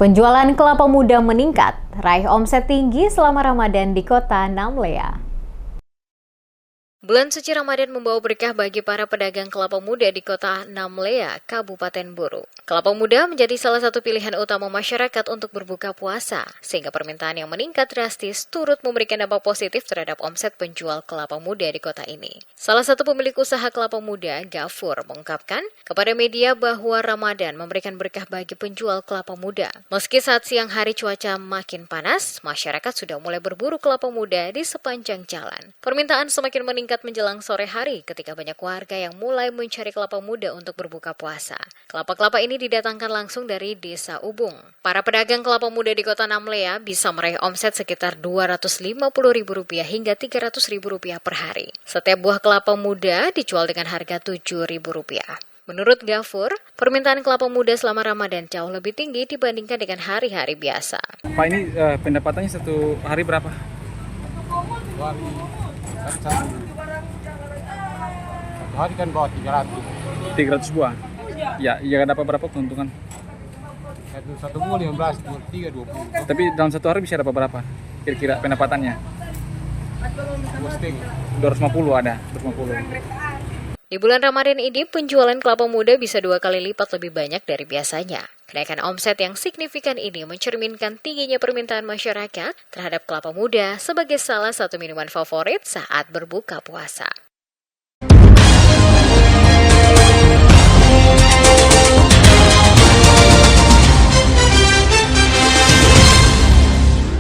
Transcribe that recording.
Penjualan kelapa muda meningkat, raih omset tinggi selama Ramadan di kota Namlea. Bulan suci Ramadan membawa berkah bagi para pedagang kelapa muda di kota Namlea, Kabupaten Buru. Kelapa muda menjadi salah satu pilihan utama masyarakat untuk berbuka puasa, sehingga permintaan yang meningkat drastis turut memberikan dampak positif terhadap omset penjual kelapa muda di kota ini. Salah satu pemilik usaha kelapa muda, Gafur, mengungkapkan kepada media bahwa Ramadan memberikan berkah bagi penjual kelapa muda. Meski saat siang hari cuaca makin panas, masyarakat sudah mulai berburu kelapa muda di sepanjang jalan. Permintaan semakin meningkat menjelang sore hari ketika banyak warga yang mulai mencari kelapa muda untuk berbuka puasa. Kelapa-kelapa ini didatangkan langsung dari Desa Ubung. Para pedagang kelapa muda di kota Namlea bisa meraih omset sekitar Rp250.000 hingga Rp300.000 per hari. Setiap buah kelapa muda dijual dengan harga Rp7.000. Menurut Gafur, permintaan kelapa muda selama Ramadan jauh lebih tinggi dibandingkan dengan hari-hari biasa. Pak, ini pendapatannya satu hari berapa? 2 hari kan satu hari kan bawa 300. 300 buah. Ya dapat berapa keuntungan? Satu buah 15, 23, 20. Tapi dalam satu hari bisa dapat berapa? Kira-kira pendapatannya? 2,5. 250 ada, 250. Di bulan Ramadan ini, penjualan kelapa muda bisa 2 kali lipat lebih banyak dari biasanya. Kenaikan omset yang signifikan ini mencerminkan tingginya permintaan masyarakat terhadap kelapa muda sebagai salah satu minuman favorit saat berbuka puasa.